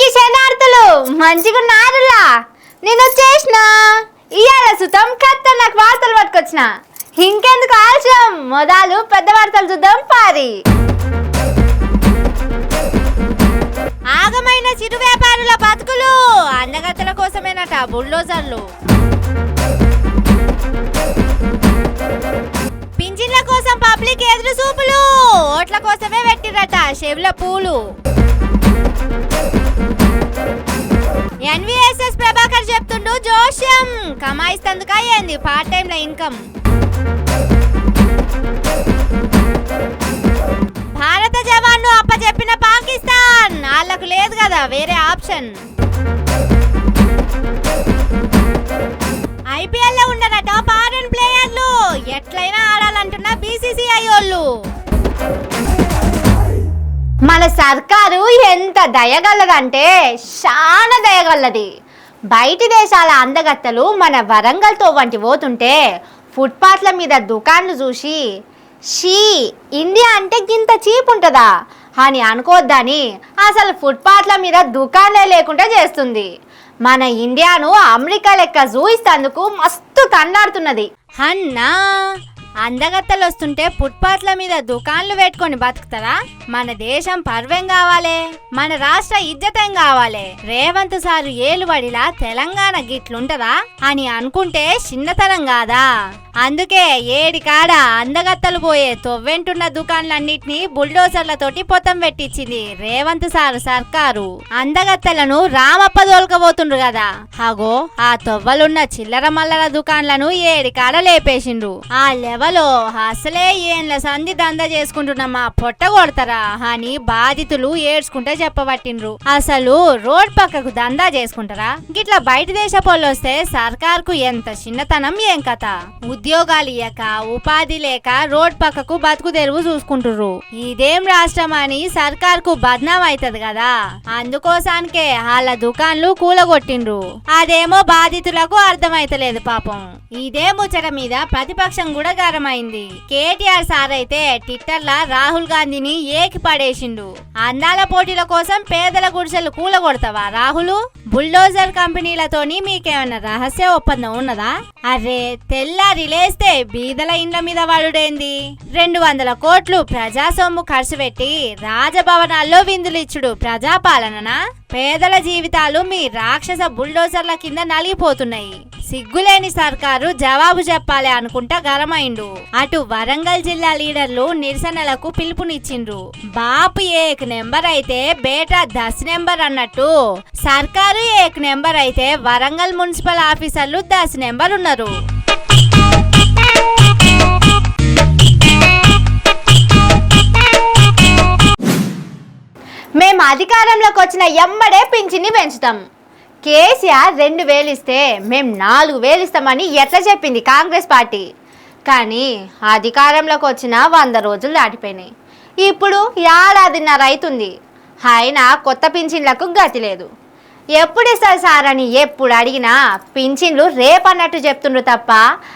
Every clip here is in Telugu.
అందరికి శనార్థులు మంచిగున్నారులా. నేను వచ్చేసిన ఇయాల సుతం ఖతర్నాక్ వార్తలు పట్టుకొచ్చిన. ఇంకెందుకు ఆలస్యం, మొదలు పెద్ద వార్తలు చూద్దాం పారి. ఆగమైన చిరు వ్యాపారుల బతుకులు అందగత్తెల కోసమేనట బుల్డోజర్లు. పింఛన్ల కోసం పబ్లిక్ ఎదురు చూపులు, ఓట్ల కోసమే పెట్టిరట చెవుల పూలు. ఎన్విఎస్ఎస్ ప్రభాకర్ చెప్తుండు జోష్యం, కమాయిస్తందుకా ఏంది పార్ట్ టైం లో ఇన్కమ్. భారత జవాన్ను అప్పచెప్పిన పాకిస్తాన్, వాళ్ళకు లేదు కదా వేరే ఆప్షన్. ఐపీఎల్ లో ఉండరట ఫారెన్ ప్లేయర్లు, ఎట్లయినా ఆడాలంటున్న బీసీసీఐ వాళ్ళు. మన సర్కారు ఎంత దయగలదంటే చాలా దయగలది. బయటి దేశాల అందగత్తెలు మన వరంగల్తో వంటి పోతుంటే ఫుట్పాత్ల మీద దుకాన్లు చూసి షీ ఇండియా అంటే గింత చీప్ ఉంటుందా అని అనుకోవద్దని అసలు ఫుట్పాత్ల మీద దుకాణే లేకుండా చేస్తుంది. మన ఇండియాను అమెరికా లెక్క చూయిస్తందుకు మస్తు తన్నాడుతున్నది. అన్నా అందగత్తలు వస్తుంటే ఫుట్పాత్ల మీద దుకాన్లు పెట్టుకొని బతుకుతారా? మన దేశం పర్వేం కావాలి, మన రాష్ట్ర ఇజ్జతం కావాలి. రేవంత్ సారు ఏలుబడిలా తెలంగాణ గిట్లుంటదా అని అనుకుంటే చిన్నతనం కాదా? అందుకే ఏడికాడ అందగత్తలు పోయే తొవ్వెంటున్న దుకాన్లన్నిటినీ బుల్డోజర్లతోటి పొతం పెట్టించింది రేవంత్ సారు సర్కారు. అందగత్తెలను రామప్ప దోల్కబోతుండ్రు కదా, అగో ఆ తొవ్వలున్న చిల్లర మల్లర దుకాన్లను ఏడికాడ లేపేసిండ్రు. ఆ లెవలో అసలే ఏండ్ల సంధి దంద చేసుకుంటున్నామా పొట్ట కొడతారా అని బాధితులు ఏడ్చుకుంటే చెప్పబట్టిండ్రు. అసలు రోడ్ పక్కకు దందా చేసుకుంటారా? గిట్లా బయట దేశ పొల్లొస్తే సర్కార్కు ఎంత చిన్నతనం ఏం కథ. ఉద్యోగాలు ఇయ్యక ఉపాధి లేక రోడ్ పక్కకు బతుకు తెరువు చూసుకుంటుర్రు. ఇదేం రాష్ట్రం అని సర్కార్కు బద్నాం అవుతుంది కదా, అందుకోసానికే వాళ్ళ దుకాన్లు కూలగొట్టిండ్రు. అదేమో బాధితులకు అర్థమైతలేదు పాపం. ఇదే ముచ్చట మీద ప్రతిపక్షం కూడా గరమైంది. కేటీఆర్ సార్ అయితే ట్విట్టర్ లా రాహుల్ గాంధీని ఏకి పడేసిండు. అందాల పోటీల కోసం పేదల గుడిసెలు కూలగొడతావా రాహుల్? బుల్డోజర్ కంపెనీలతోని మీకేమన్నా రహస్య ఒప్పందం ఉన్నదా? అరే తెల్లారి లేస్తే బీదల ఇండ్ల మీద వాడుడేంది? 200 కోట్లు ప్రజా సొమ్ము ఖర్చు పెట్టి రాజభవనాల్లో విందులిచ్చుడు ప్రజాపాలననా? పేదల జీవితాలు మీ రాక్షస బుల్డోజర్ల కింద నలిగిపోతున్నాయి. సిగ్గులేని సర్కారు జవాబు చెప్పాలి అనుకుంటా గరమైండు. అటు వరంగల్ జిల్లా లీడర్లు నిరసనలకు పిలుపునిచ్చిండ్రు. బాపు ఏక్ నెంబర్ అయితే బేటా 10 నెంబర్ అన్నట్టు సర్కారు ఏక్ నెంబర్ అయితే వరంగల్ మున్సిపల్ ఆఫీసర్లు 10 నెంబర్ ఉన్నారు. మేము అధికారంలోకి వచ్చిన ఎమ్మడే పింఛన్ని పెంచుతాం. కేసీఆర్ 2000 ఇస్తే మేము 4000 ఇస్తామని ఎట్లా చెప్పింది కాంగ్రెస్ పార్టీ. కానీ అధికారంలోకి వచ్చిన 100 రోజులు దాటిపోయినాయి. ఇప్పుడు ఏడాదిన్నర అవుతుంది, అయినా కొత్త పింఛన్లకు గతి లేదు. ఎప్పుడు ఇస్తారు సార్ అని ఎప్పుడు అడిగినా పింఛన్లు రేపన్నట్టు చెప్తుండ్రు తప్ప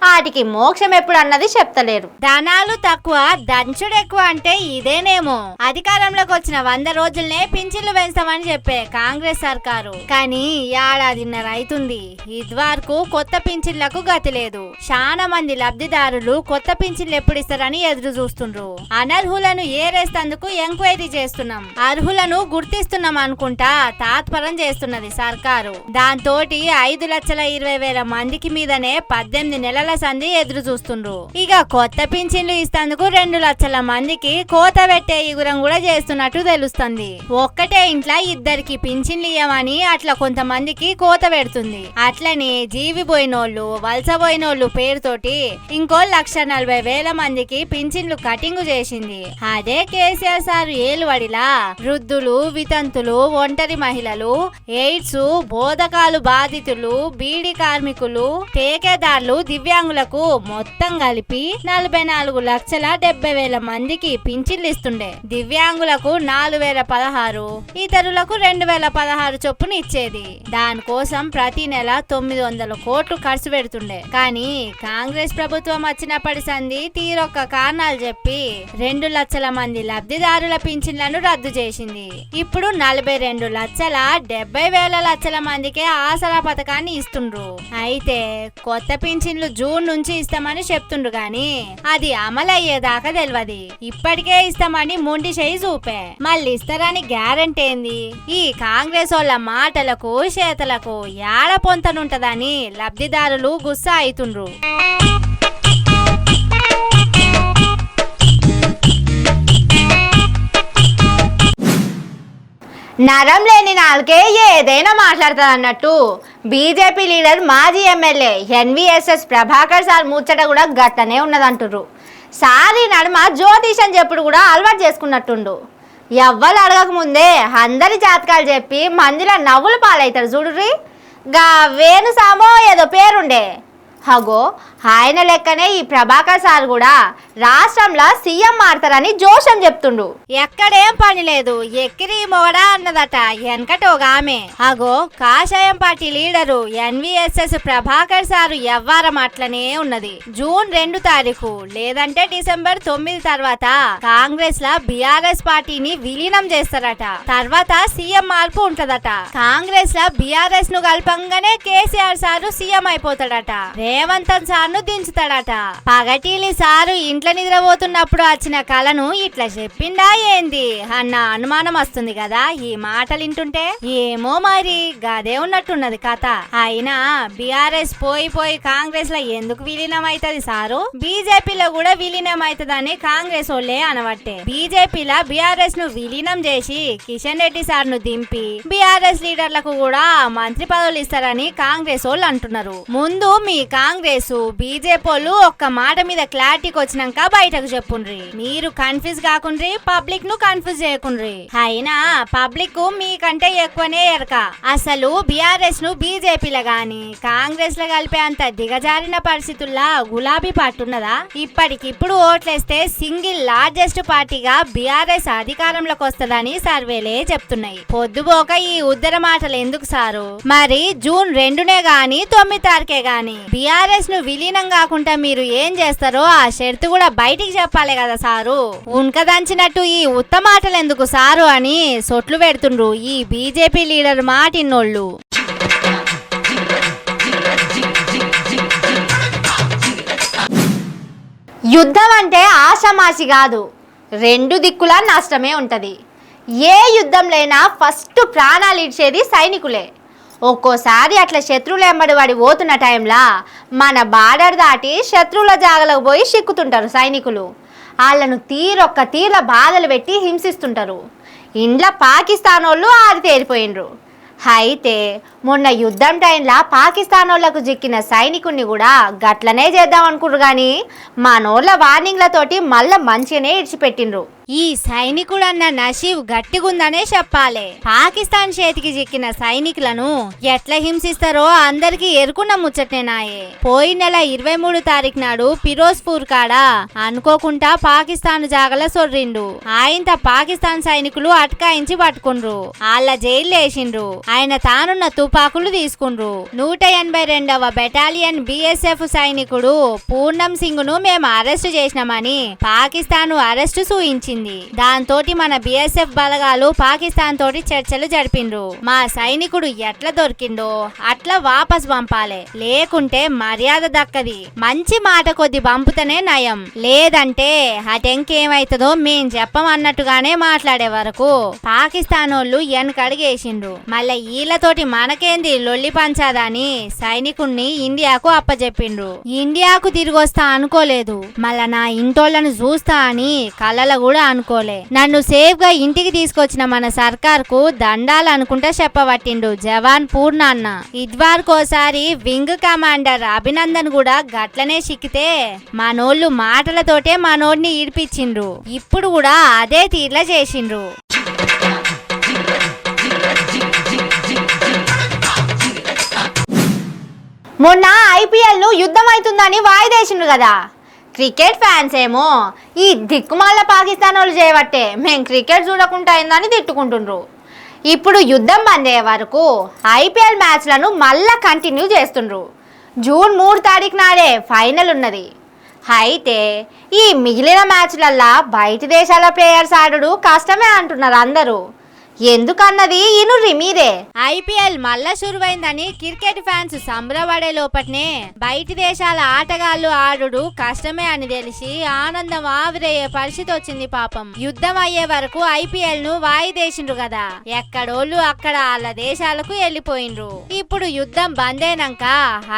వాటికి మోక్షం ఎప్పుడు అన్నది చెప్తలేరు. ధనాలు తక్కువ దంచుడు ఎక్కువ అంటే ఇదేనేమో. అధికారంలోకి వచ్చిన 100 రోజులనే పింఛన్లు పెంచుతామని చెప్పే కాంగ్రెస్ సర్కారు, కానీ ఏడాదిన్నర అవుతుంది, ఇదివరకు కొత్త పింఛన్లకు గతి లేదు. చాలా మంది లబ్ధిదారులు కొత్త పింఛన్లు ఎప్పుడు ఇస్తారని ఎదురు చూస్తుండ్రు. అనర్హులను ఏరేస్తందుకు ఎంక్వైరీ చేస్తున్నాం, అర్హులను గుర్తిస్తున్నాం అనుకుంటా తాత్పరం చేస్తున్నాం సర్కారు. దాంతో 5,20,000 మందికి మీదనే 18 నెలల సంధి ఎదురు చూస్తుండ్రు. ఇక కొత్త పింఛన్లు ఇస్తందుకు 2 లక్షల మందికి కోత పెట్టే ఇగురం కూడా చేస్తున్నట్టు తెలుస్తుంది. ఒక్కటే ఇంట్లో 2కి పింఛన్లు ఇయ్యమని అట్లా కొంతమందికి కోత పెడుతుంది. అట్లనే జీవిపోయినోళ్ళు వలసపోయినోళ్ళు పేరుతోటి ఇంకో 1,40,000 మందికి పింఛన్లు కటింగ్ చేసింది. అదే కేసీఆర్ సార్ ఏలువడిలా వృద్ధులు, వితంతులు, ఒంటరి మహిళలు, ఎయిడ్స్, బోధకాలు బాధితులు, బీడీ కార్మికులు, ఠేకేదారులు, దివ్యాంగులకు మొత్తం కలిపి 44,70,000 మందికి పింఛన్లు ఇస్తుండే. దివ్యాంగులకు 4,016, ఇతరులకు 2,016 చొప్పున ఇచ్చేది. దానికోసం ప్రతి నెల 900 కోట్లు ఖర్చు పెడుతుండే. కానీ కాంగ్రెస్ ప్రభుత్వం వచ్చినప్పటి సంది తీరొక్క కారణాలు చెప్పి 2 లక్షల మంది లబ్ధిదారుల పింఛన్లను రద్దు చేసింది. ఇప్పుడు 42,70,000 మందికే ఆసరా పథకాన్ని ఇస్తుండ్రు. అయితే కొత్త పింఛన్లు జూన్ నుంచి ఇస్తామని చెప్తుండ్రు గాని అది అమలయ్యేదాకా తెలియదు. ఇప్పటికే ఇస్తామని మొండి చేయి చూపే మళ్ళీ ఇస్తారని గ్యారంటీ ఏంది? ఈ కాంగ్రెస్ వాళ్ళ మాటలకు చేతలకు ఏడ పొంతనుంటదని లబ్ధిదారులు గుస్సా అవుతుండ్రు. నరం లేని నాలుకే ఏదైనా మాట్లాడుతుంది అన్నట్టు బీజేపీ లీడర్ మాజీ ఎమ్మెల్యే ఎన్వీఎస్ఎస్ ప్రభాకర్ సార్ ముచ్చట కూడా గట్టనే ఉన్నదంటుర్రు. సారీ నడుమ జ్యోతిషం చెప్పుడు కూడా అలవాటు చేసుకున్నట్టుండు. ఎవ్వరు అడగక ముందే అందరి జాతకాలు చెప్పి మందిలో నవ్వులు పాలవుతారు చూడుర్రి. గా వేణుసామో ఏదో పేరుండే హగో ఆయన లెక్కనే ఈ ప్రభాకర్ సార్ కూడా రాష్ట్రంలో సీఎం మారతారని జోషం చెప్తుండు. ఎక్కడేం పని లేదు, ఎక్కిరి మొగడా అన్నదట వెనకటోగామె. అగో కాషాయం party leader NVSS Prabhakar sir ఎవ్వారం అట్లనే ఉన్నది. జూన్ 2 తారీఖు లేదంటే డిసెంబర్ 9 తర్వాత కాంగ్రెస్ లా బీఆర్ఎస్ పార్టీని విలీనం చేస్తారట. తర్వాత సీఎం మార్పు ఉంటదట. కాంగ్రెస్ లా బీఆర్ఎస్ ను కల్పంగానే కేసీఆర్ సారు సీఎం అయిపోతాడట. రేవంత్ సార్ను దించుతాడట. పగటీలి సారు ఇంట్లో నిద్రపోతున్నప్పుడు వచ్చిన కలను ఇట్లా చెప్పిండా ఏంది అన్న అనుమానం వస్తుంది కదా ఈ మాటలు వింటుంటే. ఏమో మరి గదే ఉన్నట్టున్నది కథ. అయినా బీఆర్ఎస్ పోయి కాంగ్రెస్ లో ఎందుకు విలీనం అవుతుంది సారు? బీజేపీలో కూడా విలీనం అవుతుందని కాంగ్రెస్ వాళ్ళే అనవట్టే. బీజేపీలో బీఆర్ఎస్ ను విలీనం చేసి కిషన్ రెడ్డి సార్ ను దింపి బీఆర్ఎస్ లీడర్లకు కూడా మంత్రి పదవులు ఇస్తారని కాంగ్రెస్ వాళ్ళు అంటున్నారు. ముందు మీ కాంగ్రెస్ బీజేపీ వాళ్ళు ఒక్క మాట మీద క్లారిటీకి వచ్చినాక బయటకు చెప్పుండ్రి. మీరు కన్ఫ్యూజ్ కాకుండ్రి, పబ్లిక్ ను కన్ఫ్యూజ్ చేయకుండ్రి. అయినా పబ్లిక్ మీకంటే ఎక్కువనే ఎరక. అసలు బీఆర్ఎస్ ను బీజేపీలో గాని కాంగ్రెస్ లో కలిపే అంత దిగజారిన పరిస్థితుల్లో గులాబీ పట్టున్నదా? ఇప్పటికిప్పుడు ఓట్లేస్తే సింగిల్ లార్జెస్ట్ పార్టీగా బీఆర్ఎస్ అధికారంలోకి వస్తుందని సర్వేలే చెప్తున్నాయి. పొద్దుపోక ఈ ఉద్దర మాటలు ఎందుకు సారు? మరి జూన్ 2నే గాని 9 తారీఖే గాని బీఆర్ఎస్ ను విలీనం కాకుండా మీరు ఏం చేస్తారో ఆ షరతు కూడా బయటికి చెప్పాలి కదా సారు. ఉన్కదంచినట్టు ఈ ఉత్త మాటలు ఎందుకు సారు అని సొట్లు పెడుతుండ్రు ఈ బీజేపీ లీడర్ మాటిన్నోళ్ళు. యుద్ధం అంటే ఆషామాషి కాదు, 2 దిక్కులా నష్టమే ఉంటది. ఏ యుద్ధంలైనా ఫస్ట్ ప్రాణాలు ఇచ్చేది సైనికులే. ఒక్కోసారి అట్లా శత్రువులు ఎంబడి వాడి పోతున్న టైంలో మన బార్డర్ దాటి శత్రువుల జాగలకు పోయి చిక్కుతుంటారు సైనికులు. వాళ్ళను తీరొక్క తీర బాధలు పెట్టి హింసిస్తుంటారు. ఇంట్లో పాకిస్తాన్ వాళ్ళు ఆరితేరిపోయినరు. అయితే మొన్న యుద్ధం టైంలో పాకిస్తాన్ వాళ్ళకు చిక్కిన సైనికుడిని కూడా గట్లనే చేద్దాం అనుకున్నారు. కానీ మనోళ్ళ వార్నింగ్లతోటి మళ్ళా మంచిగానే ఇడిచిపెట్టిండ్రు. ఈ సైనికుడన్న నషీబ్ గట్టిగుందనే చెప్పాలి. పాకిస్తాన్ చేతికి చిక్కిన సైనికులను ఎట్లా హింసిస్తారో అందరికి ఎరుకున్న ముచ్చటనేనాయే. పోయిన నెల 23 తారీఖు నాడు ఫిరోజ్పూర్ కాడ అనుకోకుండా పాకిస్తాన్ జాగల సొర్రిండు. ఆయనత పాకిస్తాన్ సైనికులు అటకాయించి పట్టుకుండ్రు. వాళ్ళ జైలు వేసిండ్రు. ఆయన తానున్న తుపాకులు తీసుకుండ్రు. 182వ బెటాలియన్ బీఎస్ఎఫ్ సైనికుడు పూర్ణం సింగ్ ను మేము అరెస్టు చేసినామని పాకిస్తాన్ అరెస్టు సూచించింది. దాంతోటి మన బీఎస్ఎఫ్ బలగాలు పాకిస్తాన్ తోటి చర్చలు జరిపిండ్రు. మా సైనికుడు ఎట్లా దొరికిండో అట్లా వాపస్ పంపాలి, లేకుంటే మర్యాద దక్కది. మంచి మాట కొద్ది పంపుతనే నయం, లేదంటే అటెంకేమైతుందో మేం చెప్పమన్నట్టుగానే మాట్లాడే వరకు పాకిస్తాన్ వాళ్ళు వెనకడిగేసిండ్రు. మళ్ళీ వీళ్ళతోటి మనకేంది లొల్లి పంచాదని సైనికుణ్ణి ఇండియాకు అప్పచెప్పిండ్రు. ఇండియాకు తిరిగి వస్తా అనుకోలేదు, మళ్ళా నా ఇంటోళ్లను చూస్తా అని కలల కూడా అనుకోలే. నన్ను సేఫ్ గా ఇంటికి తీసుకొచ్చిన మన సర్కార్ కు దండాలు అనుకుంటా చెప్పబట్టిండు జవాన్ పూర్ణ అన్న. ఇదివరకోసారి వింగ్ కమాండర్ అభినందన్ కూడా గట్లనే సిక్కితే మనోళ్ళు మాటలతోటే మనోడిని ఈడ్పించిండ్రు. ఇప్పుడు కూడా అదే తీర్లా చేసిండ్రు. మొన్న ఐపీఎల్ ను యుద్ధం అవుతుందని వాయిదేసిండ్రు కదా. క్రికెట్ ఫ్యాన్స్ ఏమో ఈ దిక్కుమాల పాకిస్తాన్ వాళ్ళు చేయబట్టే మేము క్రికెట్ చూడకుండా అయిందని తిట్టుకుంటుండ్రు. ఇప్పుడు యుద్ధం బంద్ అయ్యే వరకు ఐపీఎల్ మ్యాచ్లను మళ్ళా కంటిన్యూ చేస్తుండ్రు. జూన్ 3 తారీఖు నాడే ఫైనల్ ఉన్నది. అయితే ఈ మిగిలిన మ్యాచ్లల్లా బయట దేశాల ప్లేయర్స్ ఆడుడు కష్టమే అంటున్నారు అందరూ. ఎందుకన్నది ఇనుర్రి మీరే. ఐపీఎల్ మళ్ళా శురువైందని క్రికెట్ ఫ్యాన్స్ సంబరపడే లోపట్నే బయటి దేశాల ఆటగాళ్లు ఆడుడు కష్టమే అని తెలిసి ఆనందం ఆవిరయ్యే పరిస్థితి వచ్చింది పాపం. యుద్ధం అయ్యే వరకు ఐపీఎల్ ను వాయిదేసిండ్రు కదా, ఎక్కడోళ్ళు అక్కడ వాళ్ళ దేశాలకు వెళ్ళిపోయిండ్రు. ఇప్పుడు యుద్ధం బంద్ అయినాక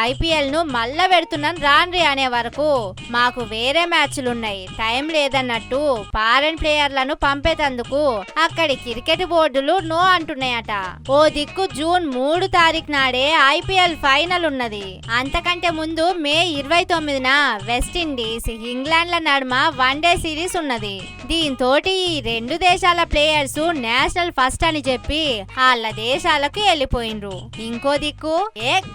ఐపీఎల్ ను మళ్ళా పెడుతున్నాను రాండ్రి అనే వరకు మాకు వేరే మ్యాచ్లున్నాయి, టైం లేదన్నట్టు ఫారెన్ ప్లేయర్లను పంపేటందుకు అక్కడి క్రికెట్ బోర్డు నో అంటున్నాయట. ఓ దిక్కు జూన్ 3 తారీఖు నాడే ఐపీఎల్ ఫైనల్ ఉన్నది. అంతకంటే ముందు మే 29న వెస్టిండీస్ ఇంగ్లాండ్ల నడుమ వన్డే సిరీస్ ఉన్నది. దీంతో ఈ రెండు దేశాల ప్లేయర్స్ నేషనల్ ఫస్ట్ అని చెప్పి వాళ్ళ దేశాలకు వెళ్ళిపోయిండ్రు. ఇంకో దిక్కు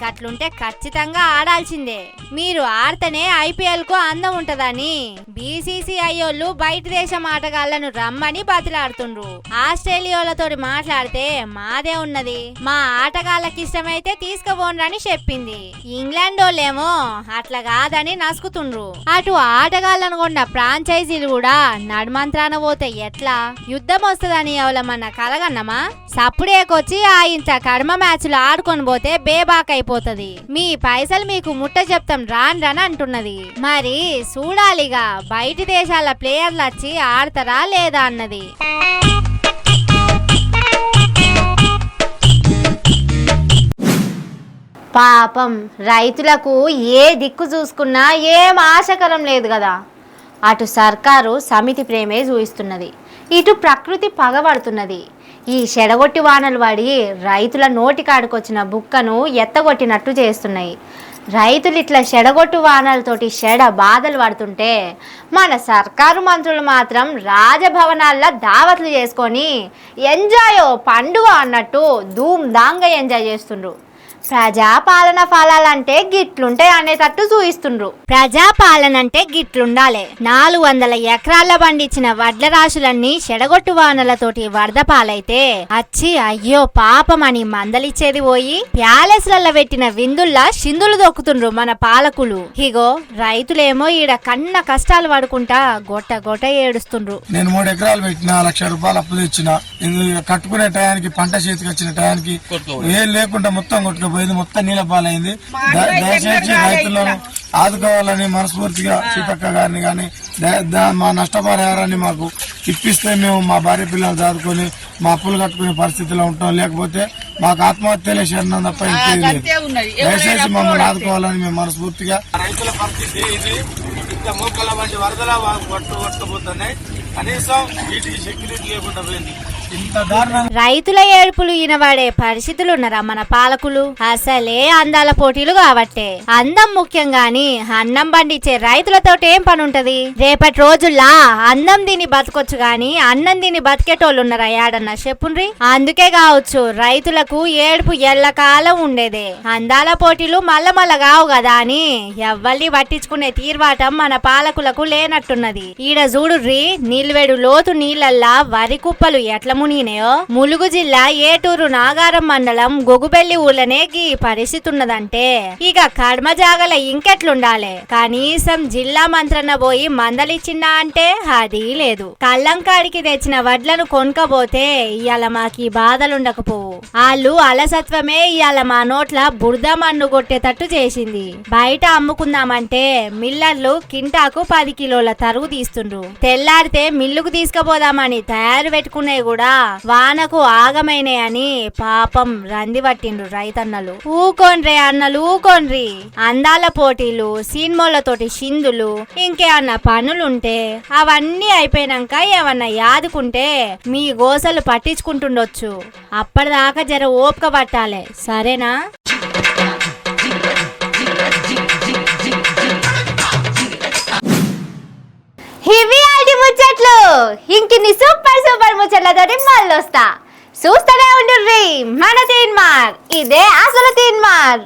గట్లుంటే ఖచ్చితంగా ఆడాల్సిందే, మీరు ఆడితేనే ఐపీఎల్ కు అందం ఉంటదని బీసీసీఐ వాళ్ళు బయట దేశం ఆటగాళ్లను రమ్మని బతిలాడుతుండ్రు. ఆస్ట్రేలియాలతో మాట్లాడితే మాదే ఉన్నది, మా ఆటగాళ్ళకి ఇష్టమైతే తీసుకుపోండి చెప్పింది. ఇంగ్లాండ్ వాళ్ళేమో అట్లా కాదని నసుకుతుండ్రు. అటు ఆటగాళ్ళను కొన్న ఫ్రాంచైజీలు కూడా నడుమంత్రాన పోతే ఎట్లా యుద్ధం వస్తుందని ఎవలమన్నా కలగన్నమా? సప్పుడేకొచ్చి ఆ ఇంత కర్మ మ్యాచ్లు ఆడుకొని పోతే బేబాక్ అయిపోతది, మీ పైసలు మీకు ముట్ట చెప్తాం రాండ్రని అంటున్నది. మరి చూడాలిగా బయటి దేశాల ప్లేయర్లు వచ్చి ఆడతారా లేదా అన్నది. పాపం రైతులకు ఏ దిక్కు చూసుకున్నా ఏం ఆశకరం లేదు కదా. అటు సర్కారు సమితి ప్రేమే చూయిస్తున్నది, ఇటు ప్రకృతి పగబడుతున్నది. ఈ చెడగొట్టి వానలు పడి రైతుల నోటికాడుకొచ్చిన బుక్కను ఎత్తగొట్టినట్టు చేస్తున్నాయి. రైతులు ఇట్లా చెడగొట్టు వానలతోటి చెడ బాధలు పడుతుంటే మన సర్కారు మంత్రులు మాత్రం రాజభవనాల్లో దావత్లు చేసుకొని ఎంజాయో పండుగ అన్నట్టు ధూమ్ ధాంగా ఎంజాయ్ చేస్తుండ్రు. ప్రజాపాలన ఫలాలంటే గిట్లుంటాయి అనేటట్టు చూయిస్తుండ్రు. ప్రజాపాలన అంటే గిట్లుండాలే. 400 ఎకరాల పండించిన వడ్ల రాశులన్నీ చెడగొట్టు వానలతోటి వరద పాలైతే అచ్చి అయ్యో పాపమని మందలిచ్చేది పోయి ప్యాలెస్లలో పెట్టిన విందుల్లా సిందులు దొక్కుతుండ్రు మన పాలకులు. ఇగో రైతులేమో ఈడ కన్న కష్టాలు పడుకుంటా గొట్ట గొట్ట ఏడుస్తుండ్రు. నేను 3 ఎకరాలు పెట్టిన, 1 లక్ష రూపాయలు అప్పు తెచ్చిన, కట్టుకునే టయానికి పంట చేతికి వచ్చిన టయానికి ఏం లేకుండా మొత్తం కొట్టుకుపోయింది, మొత్తం నీళ్ళ పాలైంది. దయచేసి రైతులను ఆదుకోవాలని మనస్ఫూర్తిగా సీతక్క గారిని కానీ మా నష్టపరిహారాన్ని మాకు ఇప్పిస్తే మేము మా భార్య పిల్లలు చదువుకొని మా అప్పులు కట్టుకునే పరిస్థితిలో ఉంటాం, లేకపోతే మాకు ఆత్మహత్యలే శరణం తప్ప ఇంకేది లేదు. దయచేసి మమ్మల్ని ఆదుకోవాలని మేము మనస్ఫూర్తిగా. రైతుల పరిస్థితి ఇది, ఇంత మోకల వంటి వరదలా కొట్టుకుపోతున్నాయి, కనీసం వీటికి సెక్యూరిటీ లేకుండా పోయింది. రైతుల ఏడుపులు ఈనవాడే పరిస్థితులున్నారా మన పాలకులు? అసలే అందాల పోటీలు కాబట్టే అందం ముఖ్యం గాని అన్నం పండించే రైతులతోటి ఏం పని ఉంటది? రేపటి రోజుల్లా అందం దీని బతకొచ్చు గాని అన్నం దీని బతికేటోళ్ళు ఉన్నారా యాడన్నా చెప్పుండ్రి. అందుకే కావచ్చు రైతులకు ఏడుపు ఎల్లకాలం ఉండేదే. అందాల పోటీలు మళ్ళ కావు కదా అని ఎవ్వల్ని పట్టించుకునే తీర్వాటం మన పాలకులకు లేనట్టున్నది. ఈడ చూడుర్రి, నిల్వెడు లోతు నీళ్లల్లా వరి కుప్పలు ఎట్ల మునిగినాయో. ములుగు జిల్లా ఏటూరు నాగారం మండలం గొగుబెల్లి ఊళ్ళనే గీ పరిస్థితి ఉన్నదంటే ఇక కర్మ జాగల ఇంకెట్లుండాలే. కనీసం జిల్లా మంత్రన్న పోయి మందలిచ్చిందా అంటే అది లేదు. కళ్ళంకాడికి తెచ్చిన వడ్లను కొనుకపోతే ఇయాల మాకి బాధలుండకపోవు. వాళ్ళు అలసత్వమే ఇయాల మా నోట్ల బురద మన్ను కొట్టేటట్టు చేసింది. బయట అమ్ముకుందామంటే మిల్లర్లు కింటాకు 10 కిలోల తరుగు తీస్తుండ్రు. తెల్లారితే మిల్లుకు తీసుకుపోదామని తయారు పెట్టుకునే కూడా వానకు ఆగమైనాయని పాపం రంది పట్టిండ్రు రైతన్నలు. ఊకోన్రే అన్నలు ఊకోన్రి. అందాల పోటీలు, సినిమాలతోటి సిందులు, ఇంకేమన్నా పనులుంటే అవన్నీ అయిపోయినాక ఏమన్నా యాదుకుంటే మీ గోసలు పట్టించుకుంటుండొచ్చు. అప్పటిదాకా జర ఓపిక పట్టాలే, సరేనా? ఇవి ఆటి ముచ్చట్లు. ఇంకిన్ని సూపర్ ముచ్చట్లతోటి మళ్ళీ వస్తా. చూస్తూనే ఉండుర్రి మన తీన్మార్. ఇదే అసలు తీన్మార్.